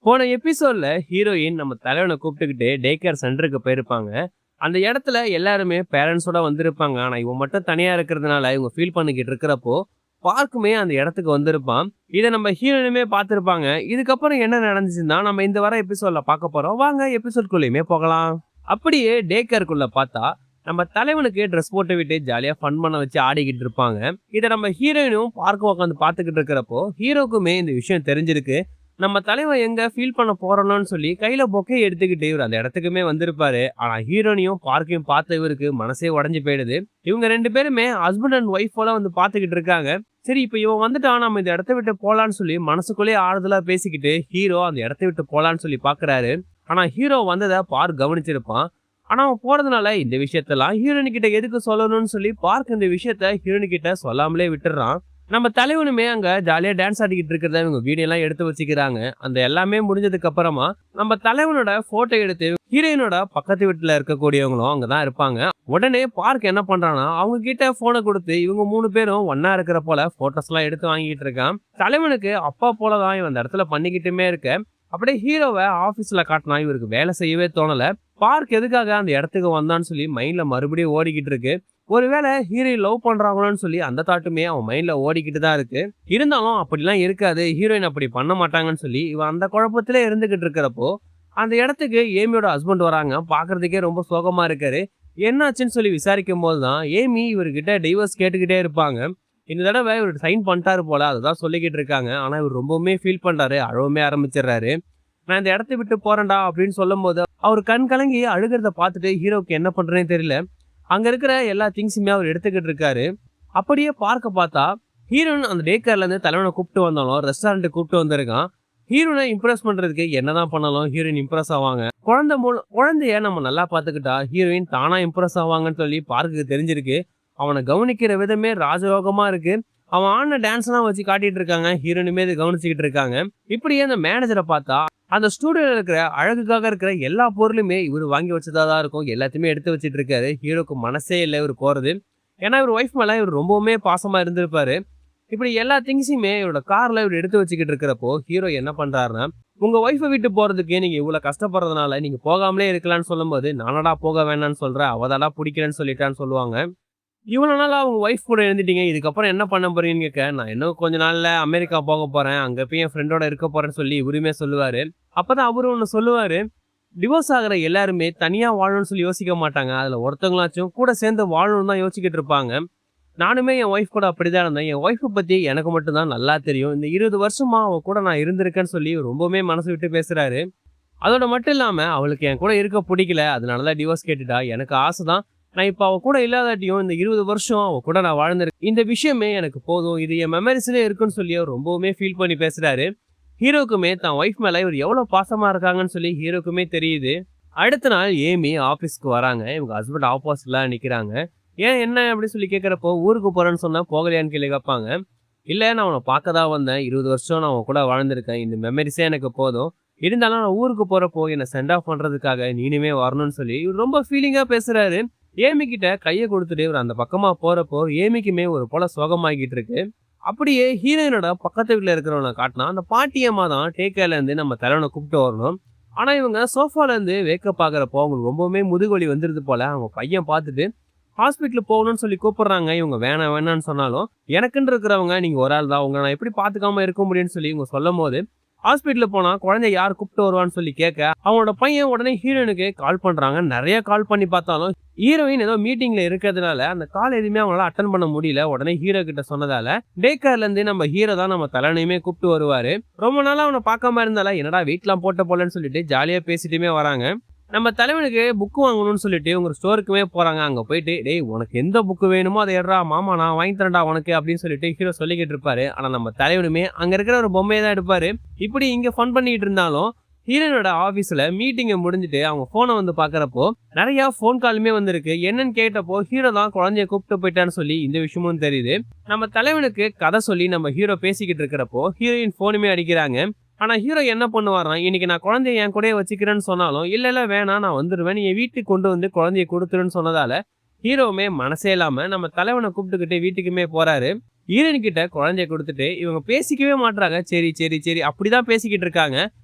போன எபிசோட்ல ஹீரோயின் நம்ம தலைவனை கூப்பிட்டுக்கிட்டு டே கேர் சென்டருக்கு போயிருப்பாங்க. அந்த இடத்துல எல்லாருமே பேரண்ட்ஸோட வந்திருப்பாங்க. ஆனா இவன் மட்டும் தனியா இருக்கிறதுனால இவங்க ஃபீல் பண்ணிக்கிட்டு இருக்கிறப்போ பார்க்குமே அந்த இடத்துக்கு வந்திருப்பான். இதை நம்ம ஹீரோயினுமே பார்த்திருப்பாங்க. இதுக்கப்புறம் என்ன நடந்துச்சுன்னா நம்ம இந்த வர எபிசோட்ல பார்க்க போறோம். வாங்க எபிசோட்குள்ளேயுமே போகலாம். அப்படியே டே கேருக்குள்ள பார்த்தா நம்ம தலைவனுக்கு ட்ரெஸ் போட்டு விட்டு ஜாலியா ஃபன் பண்ண வச்சு ஆடிக்கிட்டு இருப்பாங்க. இதை நம்ம ஹீரோயினும் பார்க்க உட்காந்து பார்த்துக்கிட்டு இருக்கிறப்போ ஹீரோக்குமே இந்த விஷயம் தெரிஞ்சிருக்கு. நம்ம தலைவன் எங்க ஃபீல் பண்ண போறோம்னு சொல்லி கையில பொக்கே எடுத்துக்கிட்டு இவர் அந்த இடத்துக்குமே வந்திருப்பாரு. ஆனா ஹீரோனியும் பார்க்கையும் பார்த்த இவருக்கு மனசே உடஞ்சு போயிடுது. இவங்க ரெண்டு பேருமே ஹஸ்பண்ட் அண்ட் ஒய்ஃப் போல வந்து பாத்துக்கிட்டு இருக்காங்க. சரி, இப்ப இவன் வந்துட்டான், நம்ம இந்த இடத்த விட்டு போலான்னு சொல்லி மனசுக்குள்ளேயே ஆறுதலா பேசிக்கிட்டு ஹீரோ அந்த இடத்த விட்டு போலான்னு சொல்லி பாக்குறாரு. ஆனா ஹீரோ வந்ததை பார்க் கவனிச்சிருப்பான். ஆனா அவன் போறதுனால இந்த விஷயத்தெல்லாம் ஹீரோனி கிட்ட எதுக்கு சொல்லணும்னு சொல்லி பார்க் இந்த விஷயத்த ஹீரோனி கிட்ட சொல்லாமலே விட்டுறான். நம்ம தலைவனுமே அங்க ஜாலியா டான்ஸ் ஆடிக்கிட்டு இருக்கிறத இவங்க வீடியோ எல்லாம் எடுத்து வச்சுக்கிறாங்க. அந்த எல்லாமே முடிஞ்சதுக்கு அப்புறமா நம்ம தலைவனோட போட்டோ எடுத்து ஹீரோயினோட பக்கத்து வீட்டுல இருக்கக்கூடியவங்களும் அங்கதான் இருப்பாங்க. உடனே பார்க் என்ன பண்றான்னா அவங்க கிட்ட போனை கொடுத்து இவங்க 3 பேரும் ஒன்னா இருக்கிற போல போட்டோஸ் எல்லாம் எடுத்து வாங்கிட்டு இருக்கான். தலைவனுக்கு அப்பா போலதான் இவன் அந்த இடத்துல பண்ணிக்கிட்டுமே இருக்க. அப்படியே ஹீரோவை ஆபீஸ்ல காட்டினா இவருக்கு வேலை செய்யவே தோணல. பார்க் எதுக்காக அந்த இடத்துக்கு வந்தான்னு சொல்லி மைண்ட்ல மறுபடியும் ஓடிக்கிட்டு இருக்கு. ஒருவேளை ஹீரோயின் லவ் பண்றாங்களோன்னு சொல்லி அந்த தாட்டுமே அவன் மைண்ட்ல ஓடிக்கிட்டு தான் இருக்கு. இருந்தாலும் அப்படிலாம் இருக்காது, ஹீரோயின் அப்படி பண்ண மாட்டாங்கன்னு சொல்லி இவன் அந்த குழப்பத்திலே இருந்துகிட்டு இருக்கிறப்போ அந்த இடத்துக்கு ஏமியோட ஹஸ்பண்ட் வராங்க. பாக்குறதுக்கே ரொம்ப சோகமா இருக்காரு. என்னாச்சுன்னு சொல்லி விசாரிக்கும் போதுதான் ஏமி இவர்கிட்ட டிவோர்ஸ் கேட்டுக்கிட்டே இருப்பாங்க. இந்த தடவை இவர் சைன் பண்ணிட்டாரு போல, அதுதான் சொல்லிக்கிட்டு இருக்காங்க. ஆனா இவர் ரொம்பவுமே ஃபீல் பண்றாரு, அழவுமே ஆரம்பிச்சிடுறாரு. நான் இந்த இடத்த விட்டு போறேன்டா அப்படின்னு சொல்லும் போது அவர் கண் கலங்கி அழுகிறத பார்த்துட்டு ஹீரோக்கு என்ன பண்றேன்னு தெரியல. அங்க இருக்கிற எல்லா திங்ஸுமே அவர் எடுத்துக்கிட்டு இருக்காரு. அப்படியே பார்க்க பார்த்தா ஹீரோயின் அந்த டே கேர்ல இருந்து தலைவனை கூப்பிட்டு வந்தாலும் ரெஸ்டாரண்ட் கூப்பிட்டு வந்திருக்கான். ஹீரோனை இம்ப்ரெஸ் பண்றதுக்கு என்னதான் பண்ணாலும் ஹீரோயின் இம்ப்ரெஸ் ஆவாங்க. குழந்தைய நம்ம நல்லா பாத்துக்கிட்டா ஹீரோயின் தானா இம்ப்ரெஸ் ஆவாங்கன்னு சொல்லி பார்க்குக்கு தெரிஞ்சிருக்கு. அவனை கவனிக்கிற விதமே ராஜயோகமா இருக்கு. அவன் ஆடின டான்ஸ் எல்லாம் வச்சு காட்டிட்டு இருக்காங்க. ஹீரோயினுமே இதை கவனிச்சுக்கிட்டு இருக்காங்க. இப்படியே அந்த மேனேஜரை பார்த்தா அந்த ஸ்டூடியோல இருக்கிற அழகுக்காக இருக்கிற எல்லா பொருளுமே இவர் வாங்கி வச்சதாதான் இருக்கும். எல்லாத்தையுமே எடுத்து வச்சிட்டு இருக்காரு. ஹீரோக்கு மனசே இல்லை இவர் போறது. ஏன்னா இவர் ஒய்ஃப் மேல இவர் ரொம்பவுமே பாசமா இருந்திருப்பாரு. இப்படி எல்லா திங்ஸுமே இவரோட கார்ல இவர் எடுத்து வச்சுக்கிட்டு இருக்கிறப்போ ஹீரோ என்ன பண்றாருன்னா, உங்க ஒய்ஃபை விட்டு போறதுக்கு நீங்க இவ்வளவு கஷ்டப்படுறதுனால நீங்க போகாமலே இருக்கலாம்னு சொல்லும் போது நானடா போக வேணாம்னு சொல்றேன், அவதாடா பிடிக்கிறேன்னு சொல்லிட்டான்னு சொல்லுவாங்க. இவ்வளவு நாள் அவங்க ஒய்ஃப் கூட இருந்துட்டீங்க, இதுக்கப்புறம் என்ன பண்ண போறீங்கன்னு கேட்க, நான் இன்னும் கொஞ்ச நாள்ல அமெரிக்கா போக போறேன், அங்க போய் என் ஃப்ரெண்டோட இருக்க போறேன்னு சொல்லி இவருமே சொல்லுவாரு. அப்பதான் அவரு ஒண்ணு சொல்லுவாரு, டிவோர்ஸ் ஆகிற எல்லாருமே தனியா வாழணும்னு சொல்லி யோசிக்க மாட்டாங்க, அதுல ஒருத்தவங்களாச்சும் கூட சேர்ந்து வாழணும்னு தான் யோசிச்சுக்கிட்டு இருப்பாங்க. நானுமே என் ஒய்ஃப் கூட அப்படிதான் இருந்தேன். என் ஒய்ஃபை பத்தி எனக்கு மட்டும் தான் நல்லா தெரியும். இந்த 20 வருஷமா அவ கூட நான் இருந்திருக்கேன்னு சொல்லி ரொம்பவுமே மனசு விட்டு பேசுறாரு. அதோட மட்டும் இல்லாம அவளுக்கு என் கூட இருக்க பிடிக்கல, அதனாலதான் டிவோர்ஸ் கேட்டுட்டா. எனக்கு ஆசைதான், நான் இப்ப அவ கூட இல்லாதாட்டியும் இந்த 20 வருஷம் அவ கூட நான் வாழ்ந்திருக்கேன், இந்த விஷயமே எனக்கு போதும், இது என் மெமரிஸ்லயே இருக்குன்னு சொல்லி அவர் ரொம்பவுமே ஃபீல் பண்ணி பேசுறாரு. ஹீரோக்குமே தான் ஒய்ஃப் மேல இவர் எவ்வளவு பாசமா இருக்காங்கன்னு சொல்லி ஹீரோக்குமே தெரியுது. அடுத்த நாள் ஏமி ஆபீஸ்க்கு வராங்க. இவங்க ஹஸ்பண்ட் ஆப்போசிட்ல நிக்கிறாங்க. ஏன் என்ன அப்படின்னு சொல்லி கேட்கறப்போ ஊருக்கு போறேன்னு சொன்னா போகலையான்னு கேள்வி கேட்பாங்க. இல்ல, நான் அவனை பார்க்க தான் வந்தேன், 20 வருஷம் நான் அவன் கூட வாழ்ந்திருக்கேன், இந்த மெமரிஸே எனக்கு போதும், இருந்தாலும் நான் ஊருக்கு போறப்போ என்னை சென்ட் ஆஃப் பண்றதுக்காக நீனுமே வரணும்னு சொல்லி இவர் ரொம்ப ஃபீலிங்கா பேசுறாரு. ஏமி கிட்ட கையை கொடுத்துட்டு இவர் அந்த பக்கமா போறப்போ ஏமிக்குமே ஒரு போல சோகமாகிட்டு இருக்கு. அப்படியே ஹீரோயினோட பக்கத்து வீட்டுல இருக்கிறவனை காட்டினா அந்த பாட்டியம்மா தான் டேக்கேர்ல இருந்து நம்ம தலைவனை கூப்பிட்டு வரணும். ஆனா இவங்க சோஃபால இருந்து வேக்கப் ஆகுறப்போ அவங்களுக்கு ரொம்பவுமே முதுகுவலி வந்துருது போல. அவங்க பையன் பார்த்துட்டு ஹாஸ்பிட்டல் போகணும்னு சொல்லி கூப்பிடுறாங்க. இவங்க வேணாம் வேணான்னு சொன்னாலும் எனக்குன்னு இருக்கிறவங்க நீங்க ஒரு ஆள் தான், உங்களை நான் எப்படி பாத்துக்காம இருக்க முடியும்னு சொல்லி இவங்க சொல்லும் போது ஹாஸ்பிட்டல் போனா குழந்தை யார் கூப்பிட்டு வருவான்னு சொல்லி கேட்க அவனோட பையன் உடனே ஹீரோயினுக்கு கால் பண்றாங்க. நிறைய கால் பண்ணி பார்த்தாலும் ஹீரோயின் ஏதோ மீட்டிங்ல இருக்கிறதுனால அந்த கால் எதுவுமே அவங்களால அட்டன் பண்ண முடியல. உடனே ஹீரோ கிட்ட சொன்னதால டே கேர்ல இருந்து நம்ம ஹீரோ தான் நம்ம தலைவனையுமே கூப்பிட்டு வருவாரு. ரொம்ப நாளா அவனை பார்க்காம இருந்தால என்னடா வீட்டுலாம் போட்ட போலன்னு சொல்லிட்டு ஜாலியா பேசிட்டுமே வராங்க. நம்ம தலைவனுக்கு புக்கு வாங்கணும்னு சொல்லிட்டு உங்க ஸ்டோருக்குமே போறாங்க. அங்க போயிட்டு டேய் உனக்கு எந்த புக்கு வேணுமோ அதை எடுறா மாமா, நான் வாங்கி தரேன்டா உனக்கு அப்படின்னு சொல்லிட்டு ஹீரோ சொல்லிக்கிட்டு இருப்பாரு. ஆனா நம்ம தலைவனுமே அங்க இருக்கிற ஒரு பொம்மையை தான் எடுப்பாரு. இப்படி இங்க ஃபன் பண்ணிட்டு இருந்தாலும் ஹீரோனோட ஆபீஸ்ல மீட்டிங்கை முடிஞ்சுட்டு அவங்க போனை வந்து பாக்குறப்போ நிறைய போன் காலுமே வந்திருக்கு. என்னன்னு கேட்டப்போ ஹீரோ தான் குழந்தைய கூப்பிட்டு போயிட்டான்னு சொல்லி இந்த விஷயமும் தெரியுது. நம்ம தலைவனுக்கு கதை சொல்லி நம்ம ஹீரோ பேசிக்கிட்டு இருக்கிறப்போ ஹீரோயின் போனுமே அடிக்கிறாங்க. ஆனா ஹீரோ என்ன பண்ணுவாராம், இன்னைக்கு நான் குழந்தைய என் கூடயே வச்சுக்கிறேன்னு சொன்னாலும் இல்ல வேணாம் நான் வந்துருவேன், நீ வீட்டுக்கு கொண்டு வந்து குழந்தைய கொடுத்துருன்னு சொன்னதால ஹீரோவுமே மனசே இல்லாம நம்ம தலைவனை கூப்பிட்டுக்கிட்டு வீட்டுக்குமே போறாரு. ஹீரோயின் கிட்ட குழந்தைய கொடுத்துட்டு இவங்க பேசிக்கவே மாட்டாங்க. சரி சரி சரி அப்படிதான் பேசிக்கிட்டு இருக்காங்க.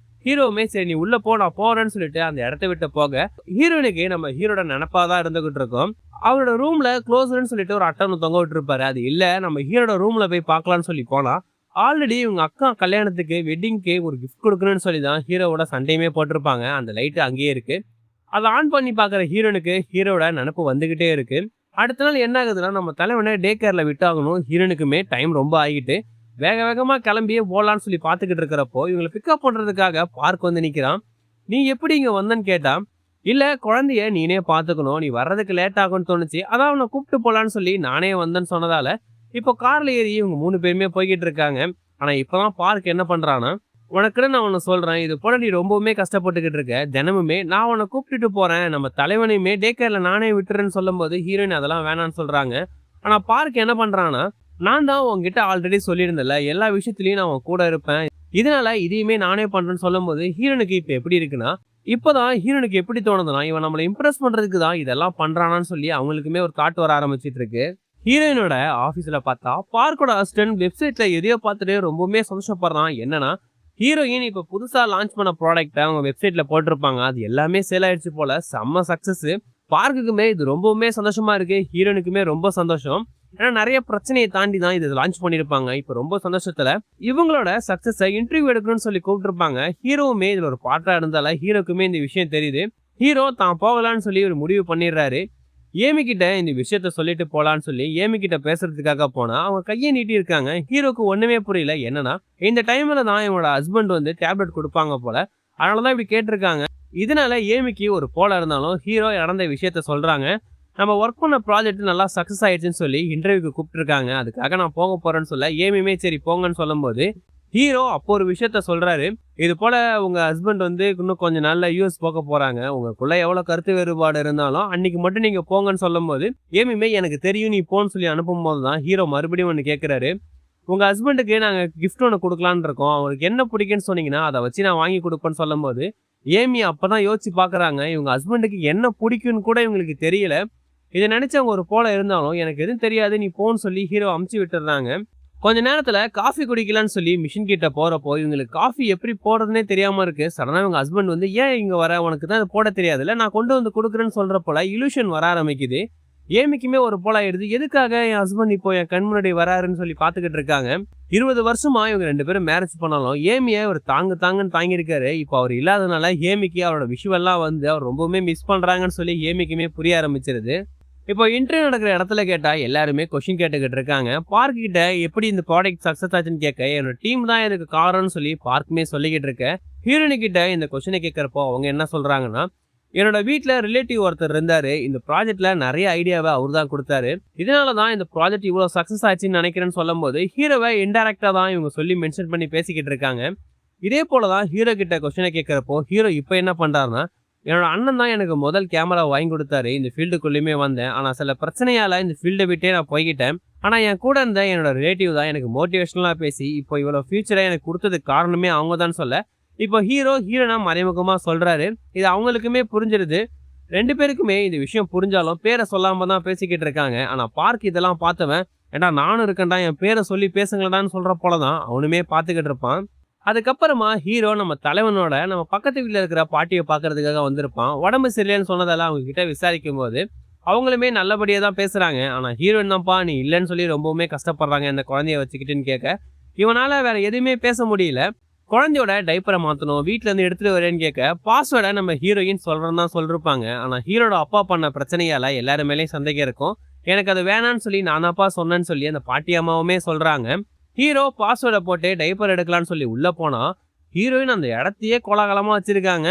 ஹீரோவுமே சரி நீ உள்ள போ நான் போறேன்னு சொல்லிட்டு அந்த இடத்த விட்டு போக ஹீரோயினுக்கு நம்ம ஹீரோட நினைப்பாதான் இருந்துகிட்டு இருக்கோம். அவரோட ரூம்ல க்ளோஸ்ன்னு சொல்லிட்டு ஒரு அட்டை தொங்க விட்டு இருப்பாரு. அது இல்ல நம்ம ஹீரோட ரூம்ல போய் பார்க்கலாம்னு சொல்லி போனா ஆல்ரெடி இவங்க அக்கா கல்யாணத்துக்கு வெட்டிங்க்கு ஒரு கிஃப்ட் கொடுக்கணும்னு சொல்லி தான் ஹீரோவோட சண்டையுமே போட்டிருப்பாங்க. அந்த லைட் அங்கேயே இருக்கு. அதை ஆன் பண்ணி பார்க்குற ஹீரோனுக்கு ஹீரோட நினப்பு வந்துகிட்டே இருக்கு. அடுத்த நாள் என்ன ஆகுதுன்னா நம்ம தலைவனை டே கேர்ல விட்டாகணும். ஹீரோனுக்குமே டைம் ரொம்ப ஆகிட்டு வேக வேகமா கிளம்பியே போலான்னு சொல்லி பார்த்துக்கிட்டு இருக்கிறப்போ இவங்களை பிக்கப் பண்றதுக்காக பார்க் வந்து நிக்கிறான். நீ எப்படி இங்க வந்தன்னு கேட்டா, இல்ல குழந்தைய நீனே பாத்துக்கணும், நீ வர்றதுக்கு லேட் ஆகும்னு தோணுச்சு, அதான் அவனை கூப்பிட்டு போலான்னு சொல்லி நானே வந்தேன்னு சொன்னதால இப்போ கார்ல ஏறி இவங்க 3 பேருமே போய்கிட்டு இருக்காங்க. ஆனா இப்பதான் பார்க் என்ன பண்றான்னா, உனக்குன்னு நான் உன்னை சொல்றேன், இது போல நீ ரொம்பவுமே கஷ்டப்பட்டுக்கிட்டு இருக்க, தினமுமே நான் உன்னை கூப்பிட்டுட்டு போறேன், நம்ம தலைவனையுமே டே கேர்ல நானே விட்டுறேன்னு சொல்லும் போது ஹீரோயின் அதெல்லாம் வேணான்னு சொல்றாங்க. ஆனா பார்க் என்ன பண்றான்னா, நான் தான் உங்ககிட்ட ஆல்ரெடி சொல்லியிருந்தேன்ல எல்லா விஷயத்துலயும் நான் உன் கூட இருப்பேன், இதனால இதையுமே நானே பண்றேன்னு சொல்லும் போது ஹீரோனுக்கு இப்ப எப்படி இருக்குன்னா, இப்பதான் ஹீரோனுக்கு எப்படி தோணுதுன்னா இவன் நம்மளை இம்ப்ரெஸ் பண்றதுக்கு தான் இதெல்லாம் பண்றானான்னு சொல்லி அவங்களுக்குமே ஒரு தாட் வர ஆரம்பிச்சிட்டு இருக்கு. ஹீரோயினோட ஆபீஸ்ல பார்த்தா பார்க்கோட அசிஸ்டன்ட் வெப்சைட்ல எதையோ பார்த்துட்டு ரொம்பவுமே சந்தோஷப்படுறான். என்னன்னா ஹீரோயின் இப்ப புதுசா லான்ச் பண்ண ப்ராடக்ட் அவங்க வெப்சைட்ல போட்டிருப்பாங்க, அது எல்லாமே சேல் ஆயிடுச்சு போல, செம்ம சக்சஸ். பார்க்குக்குமே இது ரொம்பவுமே சந்தோஷமா இருக்கு, ஹீரோனுக்குமே ரொம்ப சந்தோஷம். ஏன்னா நிறைய பிரச்சனையை தாண்டி தான் இது லான்ச் பண்ணிருப்பாங்க. இப்ப ரொம்ப சந்தோஷத்துல இவங்களோட சக்சஸ இன்டர்வியூ எடுக்கணும்னு சொல்லி கூப்பிட்டுருப்பாங்க. ஹீரோவுமே இதுல ஒரு பார்ட்டா இருந்தால ஹீரோக்குமே இந்த விஷயம் தெரியுது. ஹீரோ தான் போகலான்னு சொல்லி ஒரு முடிவு பண்ணிடுறாரு. ஏமி கிட்ட இந்த விஷயத்த சொல்லிட்டு போலான்னு சொல்லி ஏமி கிட்ட பேசுறதுக்காக போனா அவங்க கையை நீட்டி இருக்காங்க. ஹீரோக்கு ஒண்ணுமே புரியல. என்னன்னா இந்த டைம்ல தான் இவனோட ஹஸ்பண்ட் வந்து டேப்லெட் கொடுப்பாங்க போல, அதனாலதான் இப்படி கேட்டிருக்காங்க. இதனால ஏமிக்கு ஒரு போல இருந்தாலும் ஹீரோ நடந்த விஷயத்த சொல்றாங்க. நம்ம ஒர்க் பண்ண ப்ராஜெக்ட் நல்லா சக்சஸ் ஆயிடுச்சுன்னு சொல்லி இன்டர்வியூக்கு கூப்பிட்டுருக்காங்க, அதுக்காக நான் போக போறேன்னு சொல்ல ஏமியுமே சரி போங்கன்னு சொல்லும் போது ஹீரோ அப்போ ஒரு விஷயத்த சொல்றாரு. இது போல உங்க ஹஸ்பண்ட் வந்து இன்னும் கொஞ்சம் நாள்ல யூஎஸ் போக போறாங்க, உங்களுக்குள்ள எவ்வளவு கருத்து வேறுபாடு இருந்தாலும் அன்னைக்கு மட்டும் நீங்க போங்கன்னு சொல்லும் போது ஏமியுமே எனக்கு தெரியும் நீ போன்னு சொல்லி அனுப்பும் போதுதான் ஹீரோ மறுபடியும் ஒன்று கேட்கிறாரு. உங்க ஹஸ்பண்டுக்கு நாங்க கிஃப்ட் ஒன்று கொடுக்கலான்னு இருக்கோம், அவருக்கு என்ன பிடிக்குன்னு சொன்னீங்கன்னா அதை வச்சு நான் வாங்கி கொடுப்பேன்னு சொல்லும் போது ஏமி அப்பதான் யோசிச்சு பாக்குறாங்க, இவங்க ஹஸ்பண்டுக்கு என்ன பிடிக்கும்னு கூட இவங்களுக்கு தெரியல. இதை நினைச்சு அவங்க ஒரு போல இருந்தாலும் எனக்கு எதுவும் தெரியாது நீ போன்னு சொல்லி ஹீரோ அமுச்சு விட்டுறாங்க. கொஞ்ச நேரத்துல காஃபி குடிக்கலான்னு சொல்லி மிஷின் கிட்ட போறப்போ இவங்களுக்கு காஃபி எப்படி போடுறதுனே தெரியாம இருக்கு. சடனா இவங்க ஹஸ்பண்ட் வந்து ஏன் இங்க வர, உனக்கு தான் போட தெரியாதுல்ல, நான் கொண்டு வந்து கொடுக்குறேன்னு சொல்ற போல இலூஷன் வர ஆரம்பிக்குது. ஏமிக்குமே ஒரு போல ஆயிடுது, எதுக்காக என் ஹஸ்பண்ட் இப்போ என் கண் முன்னாடி வராருன்னு சொல்லி பாத்துக்கிட்டு இருக்காங்க. 20 வருஷமா இவங்க 2 பேரும் மேரேஜ் பண்ணாலும் ஏமியை அவர் தாங்குன்னு தாங்கியிருக்காரு. இப்போ அவர் இல்லாதனால ஏமிக்கு அவரோட விஷுவல்லாம் வந்து அவர் ரொம்பவுமே மிஸ் பண்றாங்கன்னு சொல்லி ஏமிக்குமே புரிய ஆரம்பிச்சிருது. இப்போ இன்டர்வியூ நடக்கிற இடத்துல கேட்டா எல்லாருமே கொஸ்டின் கேட்டுக்கிட்டு இருக்காங்க. பார்க் கிட்ட எப்படி இந்த ப்ராடக்ட் சக்சஸ் ஆச்சுன்னு கேட்க என்னோட டீம் தான் எனக்கு காரணம்னு சொல்லி பார்க்குமே சொல்லிக்கிட்டு இருக்க. ஹீரோனி கிட்ட இந்த கொஸ்டினை கேட்கறப்போ அவங்க என்ன சொல்றாங்கன்னா, என்னோட வீட்டுல ரிலேட்டிவ் ஒருத்தர் இருந்தாரு, இந்த ப்ராஜெக்ட்ல நிறைய ஐடியாவை அவர் தான் கொடுத்தாரு, இதனாலதான் இந்த ப்ராஜெக்ட் இவ்வளவு சக்சஸ் ஆச்சுன்னு நினைக்கிறேன்னு சொல்லும் போது ஹீரோவை இன்டைரக்டா தான் இவங்க சொல்லி மென்ஷன் பண்ணி பேசிக்கிட்டு இருக்காங்க. இதே போலதான் ஹீரோ கிட்ட கொஸ்டினை கேட்கறப்போ ஹீரோ இப்ப என்ன பண்றாருன்னா, என்னோட அண்ணன் தான் எனக்கு முதல் கேமரா வாங்கி கொடுத்தாரு, இந்த ஃபீல்டுக்குள்ளேயுமே வந்தேன், ஆனா சில பிரச்சனையால இந்த ஃபீல்டை விட்டே நான் போய்கிட்டேன், ஆனா என் கூட இருந்த என்னோட ரிலேட்டிவ் தான் எனக்கு மோட்டிவேஷனலா பேசி இப்போ இவ்வளவு ஃபியூச்சரை எனக்கு கொடுத்ததுக்கு காரணமே அவங்க தான் சொல்ல இப்போ ஹீரோனா மறைமுகமா சொல்றாரு. இது அவங்களுக்குமே புரிஞ்சிருது. 2 பேருக்குமே இந்த விஷயம் புரிஞ்சாலும் பேரை சொல்லாம தான் பேசிக்கிட்டு இருக்காங்க. ஆனா பார்க் இதெல்லாம் பார்த்தவன், ஏண்டா நானும் இருக்கேன்டா என் பேரை சொல்லி பேசுங்களடான்னு சொல்ற போலதான் அவனுமே பார்த்துக்கிட்டு இருப்பான். அதுக்கப்புறமா ஹீரோ நம்ம தலைவனோட நம்ம பக்கத்து வீட்டுல இருக்கிற பாட்டியை பாக்குறதுக்காக வந்திருப்பான். உடம்பு சரியில்லைன்னு சொன்னதெல்லாம் அவங்க கிட்ட விசாரிக்கும் போது அவங்களுமே நல்லபடியா தான் பேசுறாங்க. ஆனா ஹீரோயின் தான்ப்பா நீ இல்லைன்னு சொல்லி ரொம்பவுமே கஷ்டப்படுறாங்க இந்த குழந்தைய வச்சுக்கிட்டுன்னு கேட்க இவனால வேற எதுவுமே பேச முடியல. குழந்தையோட டைப்பரை மாத்தணும், வீட்டுல இருந்து எடுத்துட்டு வரேன்னு கேட்க பாஸ்வேர்டை நம்ம ஹீரோயின் சொல்றேன்னு தான் சொல்லிருப்பாங்க. ஆனா ஹீரோட அப்பா பண்ண பிரச்சனையால எல்லாரும் மேலேயும் சந்தேகம் இருக்கும். எனக்கு அது வேணான்னு சொல்லி நானாப்பா சொன்னேன்னு சொல்லி அந்த பாட்டி அம்மாவுமே சொல்றாங்க. ஹீரோ பாஸ்வேர்டை போட்டு டைப்பர் எடுக்கலான்னு சொல்லி உள்ள போனா ஹீரோயின் அந்த இடத்தையே கோலாகலமா வச்சிருக்காங்க.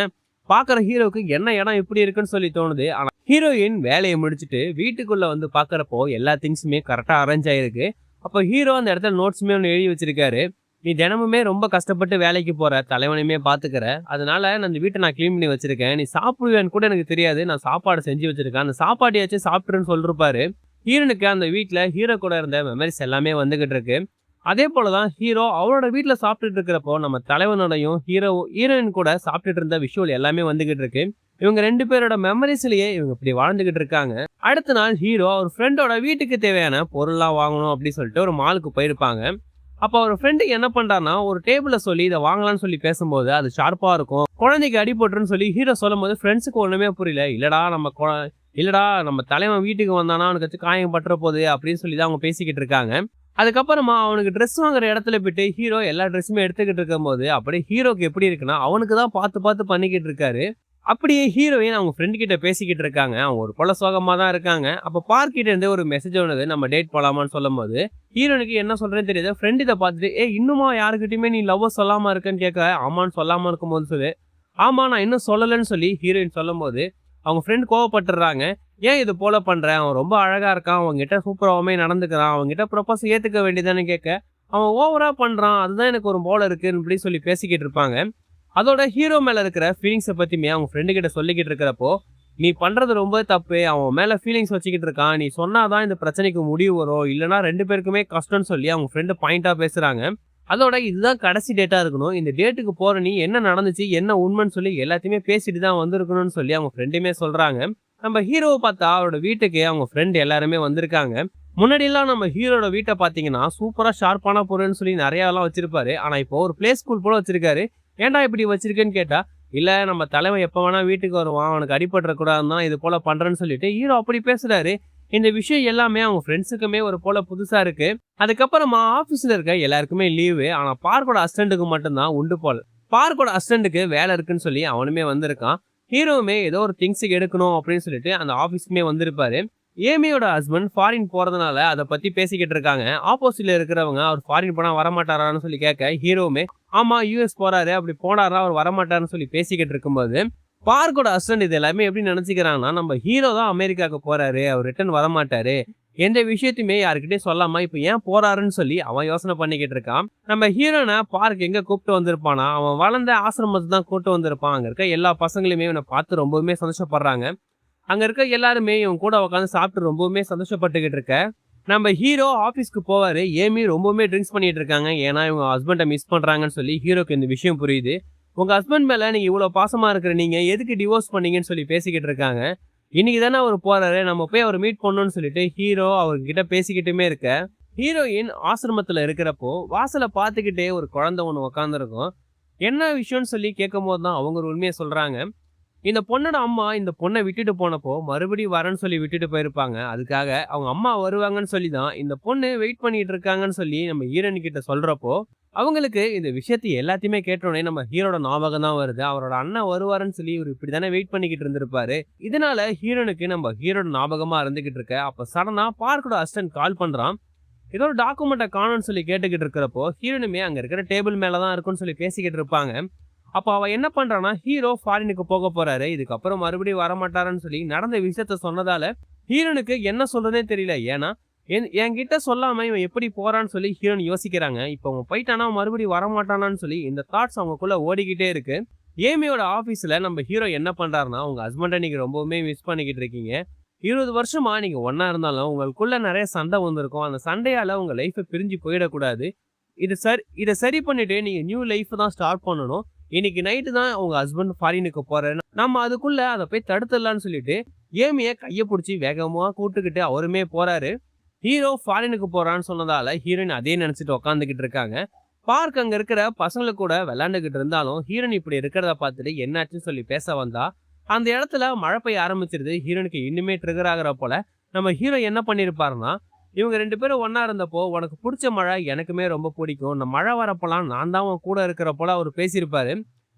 பாக்குற ஹீரோக்கு என்ன இடம் இப்படி இருக்குன்னு சொல்லி தோணுது. ஆனா ஹீரோயின் வேலையை முடிச்சுட்டு வீட்டுக்குள்ள வந்து பாக்குறப்போ எல்லா திங்ஸுமே கரெக்டா அரேஞ்ச் ஆயிருக்கு. அப்போ ஹீரோ அந்த இடத்துல நோட்ஸுமே ஒன்று எழுதி வச்சிருக்காரு. நீ தினமுமே ரொம்ப கஷ்டப்பட்டு வேலைக்கு போற, தலைவனையுமே பாத்துக்கிற, அதனால நான் இந்த வீட்டை நான் கிளீன் பண்ணி வச்சிருக்கேன், நீ சாப்பிடுவேன்னு கூட எனக்கு தெரியாது, நான் சாப்பாடு செஞ்சு வச்சிருக்கேன், அந்த சாப்பாட்டையாச்சும் சாப்பிட்டுருன்னு சொல்லிருப்பாரு. ஹீரோனுக்கு அந்த வீட்டுல ஹீரோ கூட இருந்த மெமரிஸ் எல்லாமே வந்துகிட்டு இருக்கு. அதே போலதான் ஹீரோ அவரோட வீட்டுல சாப்பிட்டுட்டு இருக்கிறப்போ நம்ம தலைவனோடையும் ஹீரோயின் கூட சாப்பிட்டுட்டு இருந்த விஷுவல் எல்லாமே வந்துகிட்டு இருக்கு. இவங்க 2 பேரோட மெமரிஸ்லயே இவங்க இப்படி வாழ்ந்துகிட்டு இருக்காங்க. அடுத்த நாள் ஹீரோ அவர் ஃப்ரெண்டோட வீட்டுக்கு தேவையான பொருள்லாம் வாங்கணும் அப்படின்னு சொல்லிட்டு ஒரு மாலுக்கு போயிருப்பாங்க. அப்ப அவர் ஃப்ரெண்டு என்ன பண்றாருன்னா, ஒரு டேபிள சொல்லி இத வாங்கலாம்னு சொல்லி பேசும்போது, அது ஷார்ப்பா இருக்கும். குழந்தைக்கு அடிபட்டுருன்னு சொல்லி ஹீரோ சொல்லும்போது, ஃப்ரெண்ட்ஸுக்கு ஒண்ணுமே புரியல. இல்லடா நம்ம தலைவன் வீட்டுக்கு வந்தானா, அவனுக்கு ஏதாச்சும் காயம் பட்டுற போகுது அப்படின்னு சொல்லி தான் அவங்க பேசிக்கிட்டு இருக்காங்க. அதுக்கப்புறமா அவனுக்கு ட்ரெஸ் வாங்குற இடத்துல போயிட்டு ஹீரோ எல்லா ட்ரெஸ்ஸுமே எடுத்துக்கிட்டு இருக்கும்போது, அப்படியே ஹீரோக்கு எப்படி இருக்குன்னா, அவனுக்கு தான் பார்த்து பார்த்து பண்ணிக்கிட்டு இருக்காரு. அப்படியே ஹீரோயின் அவங்க ஃப்ரெண்ட் கிட்ட பேசிக்கிட்டு இருக்காங்க. அவங்க ஒரு போல சோகமா தான் இருக்காங்க. அப்ப பார்க் கிட்ட இருந்து ஒரு மெசேஜ் வந்தது. நம்ம டேட் போலாமான்னு சொல்லும்போது, ஹீரோயினுக்கு என்ன சொல்றதுன்னு தெரியாது. ஃப்ரெண்ட் இத பார்த்துட்டு, "ஏய் இன்னுமா யார்கிட்டயுமே நீ லவ்வ சொல்லாம இருக்கன்னு?" கேட்க, ஆமான்னு சொல்லாம இருக்கும்போது சொல்லு, "ஆமா நான் இன்னும் சொல்லலன்னு" சொல்லி ஹீரோயின் சொல்லும்போது, அவங்க ஃப்ரெண்ட் கோவப்பட்டுர்றாங்க. "ஏன் இது போல பண்ற? அவன் ரொம்ப அழகா இருக்கான். அவன்கிட்ட சூப்பராவுமே நடந்துக்கிறான். அவன்கிட்ட ப்ரொபோஸ் ஏத்துக்க வேண்டியதுதானே?" கேட்க, "அவன் ஓவரா பண்றான். அதுதான் எனக்கு ஒரு போல இருக்குன்னு" இப்படி சொல்லி பேசிக்கிட்டு இருப்பாங்க. அதோட ஹீரோ மேல இருக்கிற ஃபீலிங்ஸ பத்தியுமே அவங்க ஃப்ரெண்டு கிட்ட சொல்லிக்கிட்டு இருக்கிறப்போ, "நீ பண்றது ரொம்ப தப்பு. அவன் மேல ஃபீலிங்ஸ் வச்சுக்கிட்டு இருக்கான். நீ சொன்னா தான் இந்த பிரச்சனைக்கு முடிவு வரும். இல்லன்னா 2 பேருக்குமே கஷ்டம்னு" சொல்லி அவங்க ஃப்ரெண்டு பாயிண்ட்டா பேசுறாங்க. அதோட இதுதான் கடைசி டேட்டா இருக்கணும். இந்த டேட்டுக்கு போற நீ என்ன நடந்துச்சு, என்ன உண்மைன்னு சொல்லி எல்லாத்தையுமே பேசிட்டு தான் வந்திருக்கணும்னு சொல்லி அவங்க ஃப்ரெண்டுமே சொல்றாங்க. நம்ம ஹீரோவ பார்த்தா அவரோட வீட்டுக்கு அவங்க ஃப்ரெண்ட் எல்லாருமே வந்திருக்காங்க. முன்னாடிலாம் நம்ம ஹீரோட வீட்ட பார்த்தீங்கன்னா, சூப்பரா ஷார்ப்பான பொருள்னு சொல்லி நெறையாலாம் வச்சிருப்பாரு. ஆனா இப்போ ஒரு பிளே ஸ்கூல் போல வச்சிருக்காரு. ஏன்டா இப்படி வச்சிருக்கேன்னு கேட்டா, "இல்ல நம்ம தலைவன் எப்ப வேணா வீட்டுக்கு வருவான். அவனுக்கு அடிபட்டுற கூடாதுன்னு தான் இது போல பண்றேன்னு" சொல்லிட்டு ஹீரோ அப்படி பேசுறாரு. இந்த விஷயம் எல்லாமே அவங்க ஃப்ரெண்ட்ஸுக்குமே ஒரு போல புதுசா இருக்கு. அதுக்கப்புறமா ஆஃபீஸ்ல இருக்க எல்லாருக்குமே லீவு. ஆனா பார்க்கோட அசிஸ்டன்ட்க்கு மட்டும் தான் உண்டு போல. பார்க்கோட அசிஸ்டன்ட்க்கு வேலை இருக்குன்னு சொல்லி அவனுமே வந்திருக்கான். ஹீரோவுமே ஏதோ ஒரு திங்ஸ் எடுக்கணும் அப்படின்னு சொல்லிட்டு அந்த ஆஃபீஸ்க்குமே வந்திருப்பாரு. ஏமியோட ஹஸ்பண்ட் ஃபாரின் போறதுனால அத பத்தி பேசிக்கிட்டு இருக்காங்க. ஆப்போசிட்ல இருக்கிறவங்க அவர் ஃபாரின் போனா வரமாட்டாரான்னு சொல்லி கேட்க, ஹீரோவுமே ஆமா யுஎஸ் போறாரு. அப்படி போனாருன்னா அவர் வரமாட்டாருன்னு சொல்லி பேசிக்கிட்டு இருக்கும்போது, பார்க்கோட அசிஸ்டன்ட் இது எல்லாமே எப்படி நினைச்சுக்கிறாங்கன்னா, நம்ம ஹீரோ தான் அமெரிக்காவுக்கு போறாரு. அவர் ரிட்டர்ன் வரமாட்டாரு. எந்த விஷயத்தையுமே யார்கிட்டயும் சொல்லாம இப்ப ஏன் போறாருன்னு சொல்லி அவன் யோசனை பண்ணிக்கிட்டு இருக்கான். நம்ம ஹீரோன பார்க் எங்க கூப்பிட்டு வந்திருப்பானா, அவன் வளர்ந்த ஆசிரமத்துக்கு தான் கூப்பிட்டு வந்திருப்பான். அங்க இருக்க எல்லா பசங்களுமே இவன பார்த்து ரொம்பவுமே சந்தோஷப்படுறாங்க. அங்க இருக்க எல்லாருமே இவன் கூட உட்காந்து சாப்பிட்டு ரொம்பவுமே சந்தோஷப்பட்டுக்கிட்டு இருக்க. நம்ம ஹீரோ ஆபீஸ்க்கு போவாரு. ஏமி ரொம்பவுமே ட்ரிங்க்ஸ் பண்ணிட்டு இருக்காங்க. ஏன்னா இவங்க ஹஸ்பண்ட மிஸ் பண்றாங்கன்னு சொல்லி ஹீரோக்கு இந்த விஷயம் புரியுது. உங்க ஹஸ்பண்ட் மேல நீங்க இவ்வளவு பாசமா இருக்கிற நீங்க எதுக்கு டிவோர்ஸ் பண்ணீங்கன்னு சொல்லி பேசிக்கிட்டு இருக்காங்க. இன்னைக்கு தானே அவர் போறாரு. நம்ம போய் அவரை மீட் பண்ணணும்னு சொல்லிட்டு ஹீரோ அவர்கிட்ட பேசிக்கிட்டுமே இருக்க. ஹீரோயின் ஆசிரமத்துல இருக்கிறப்போ வாசல பார்த்துக்கிட்டே ஒரு குழந்தை ஒண்ணு உட்காந்துருக்கும். என்ன விஷயம்னு சொல்லி கேட்கும்போது தான் அவங்க ஒரு உண்மையை சொல்றாங்க. இந்த பொண்ணோட அம்மா இந்த பொண்ண விட்டுட்டு போனப்போ, மறுபடியும் வரேன்னு சொல்லி விட்டுட்டு போயிருப்பாங்க. அதுக்காக அவங்க அம்மா வருவாங்கன்னு சொல்லி தான், இந்த பொண்ணு வெயிட் பண்ணிட்டு இருக்காங்கன்னு சொல்லி நம்ம ஹீரோயின் கிட்ட சொல்றப்போ, அவங்களுக்கு இந்த விஷயத்த எல்லாத்தையுமே கேட்டோனே நம்ம ஹீரோட ஞாபகம் தான் வருது. அவரோட அண்ணன் வருவாருன்னு சொல்லி இவரு இப்படி தானே வெயிட் பண்ணிக்கிட்டு இருந்திருப்பாரு. இதனால ஹீரோனுக்கு நம்ம ஹீரோட ஞாபகமா இருந்துகிட்டு இருக்க. அப்ப சடனா பார்க்கோட அசிஸ்டன்ட் கால் பண்றான். ஏதோ ஒரு டாக்குமெண்ட்ட காணோம்னு சொல்லி கேட்டுக்கிட்டு இருக்கிறப்போ, ஹீரோயினுமே அங்க இருக்கிற டேபிள் மேல தான் இருக்குன்னு சொல்லி பேசிக்கிட்டு இருப்பாங்க. அப்ப அவ என்ன பண்றான்னா, ஹீரோ ஃபாரினுக்கு போக போறாரு. இதுக்கப்புறம் மறுபடியும் வரமாட்டாருன்னு சொல்லி நடந்த விஷயத்த சொன்னதால, ஹீரோனுக்கு என்ன சொல்றதுன்னே தெரியல. ஏன்னா, என்கிட்ட சொல்லாம இவன் எப்படி போறான்னு சொல்லி ஹீரோயின் யோசிக்கிறாங்க. இப்ப அவன் போயிட்டானா மறுபடியும் வரமாட்டானான்னு சொல்லி இந்த தாட்ஸ் அவங்களுக்குள்ள ஓடிக்கிட்டே இருக்கு. ஏமியோட ஆபீஸ்ல நம்ம ஹீரோ என்ன பண்றாருன்னா, உங்க ஹஸ்பண்ட நீங்க ரொம்பவுமே மிஸ் பண்ணிக்கிட்டு இருக்கீங்க. 20 வருஷமா நீங்க ஒண்ணா இருந்தாலும் உங்களுக்குள்ள நெறைய சண்டை வந்திருக்கும். அந்த சண்டையால உங்க லைஃப் பிரிஞ்சு போயிடக்கூடாது. இத சரி பண்ணிட்டு நீங்க நியூ லைஃப் தான் ஸ்டார்ட் பண்ணணும். இன்னைக்கு நைட்டு தான் உங்க ஹஸ்பண்ட் ஃபாரினுக்கு போறாரு. நம்ம அதுக்குள்ள அத போய் தடுத்துடலாம்னு சொல்லிட்டு, ஏமிய கைய புடிச்சு வேகமா கூட்டுக்கிட்டு அவருமே போறாரு. ஹீரோ ஃபாரினுக்கு போறான்னு சொன்னதால, ஹீரோயின் அதே நெனச்சுட்டு உட்காந்துக்கிட்டு இருக்காங்க. பார்க் அங்க இருக்கிற பசங்க கூட விளையாண்டுகிட்டு இருந்தாலும், ஹீரோயின் இப்படி இருக்கிறத பார்த்துட்டு என்னாச்சுன்னு சொல்லி பேச வந்தா, அந்த இடத்துல மழை பெய்ய ஆரம்பிச்சிருது. ஹீரோயினுக்கு இன்னுமே ட்ரிகர் ஆகுற போல. நம்ம ஹீரோ என்ன பண்ணியிருப்பாருன்னா, இவங்க 2 பேரும் ஒண்ணா இருந்தப்போ, "உனக்கு புடிச்ச மழை எனக்குமே ரொம்ப பிடிக்கும். இந்த மழை வரப்போலாம் நான் தான் உன் கூட இருக்கிற" போல அவரு பேசியிருப்பாரு.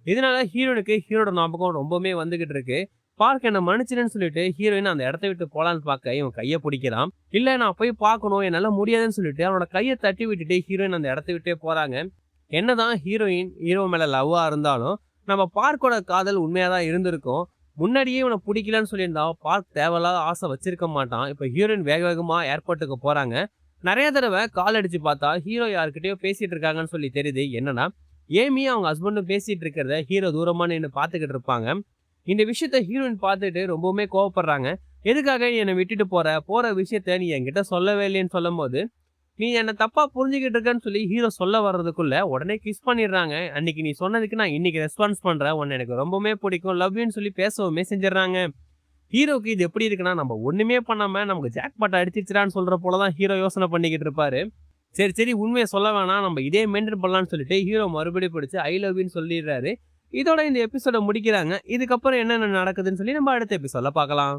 இதனால ஹீரோயினுக்கு ஹீரோட ஞாபகம் ரொம்பவுமே வந்துகிட்டு இருக்கு. பார்க் என்ன மன்னிச்சிடுன்னு சொல்லிட்டு ஹீரோயின் அந்த இடத்த விட்டு போலான்னு பார்க்க, இவன் கைய பிடிக்கிறான். "இல்ல நான் போய் பார்க்கணும். என்னால முடியாதுன்னு" சொல்லிட்டு அவனோட கைய தட்டி விட்டுட்டு ஹீரோயின் அந்த இடத்த விட்டே போறாங்க. என்னதான் ஹீரோயின் ஹீரோ மேல லவ்வா இருந்தாலும், நம்ம பார்க்கோட காதல் உண்மையா தான் இருந்திருக்கும். முன்னாடியே இவன புடிக்கலன்னு சொல்லியிருந்தா, பார்க் தேவையில்லாத ஆசை வச்சிருக்க மாட்டான். இப்ப ஹீரோயின் வேக வேகமா ஏர்போர்ட்டுக்கு போறாங்க. நெறைய தடவ கால் அடிச்சு பார்த்தா, ஹீரோ யார்கிட்டயோ பேசிட்டு இருக்காங்கன்னு சொல்லி தெரியுது. என்னன்னா, ஏமி அவங்க ஹஸ்பண்டும் பேசிட்டு இருக்கிறத ஹீரோ தூரமா நின்னு பார்த்துக்கிட்டு இருப்பாங்க. இந்த விஷயத்த ஹீரோயின் பார்த்துட்டு ரொம்பவுமே கோவப்படுறாங்க. "எதுக்காக நீ என்ன விட்டுட்டு போற? போற விஷயத்த நீ என்கிட்ட சொல்லவே இல்லையேன்னு" சொல்லும்போது, "நீ என்ன தப்பா புரிஞ்சுகிட்டு இருக்கன்னு" சொல்லி ஹீரோ சொல்ல வர்றதுக்குள்ள உடனே கிஸ் பண்ணிடுறாங்க. "அன்னைக்கு நீ சொன்னதுக்கு நான் இன்னைக்கு ரெஸ்பான்ஸ் பண்றேன். உன்ன எனக்கு ரொம்பவுமே பிடிக்கும். லவ் யூன்னு" சொல்லி பேசவுமே செஞ்சுடுறாங்க. ஹீரோக்கு இது எப்படி இருக்குன்னா, நம்ம ஒண்ணுமே பண்ணாம நமக்கு ஜாக்பாட் அடிச்சிருச்சுடான்னு சொல்ற போல தான் ஹீரோ யோசனை பண்ணிக்கிட்டு இருப்பாரு. சரி, சரி உண்மைய சொல்ல வேணாம். நம்ம இதே மெயின்டெயின் பண்ணலாம்னு சொல்லிட்டு ஹீரோ மறுபடியும் பிடிச்சு ஐ லவ் யூன்னு சொல்லிடுறாரு. இதோட இந்த எபிசோட முடிக்கிறாங்க. இதுக்கப்புறம் என்னென்ன நடக்குதுன்னு சொல்லி நம்ம அடுத்த எபிசோட்ல பார்க்கலாம்.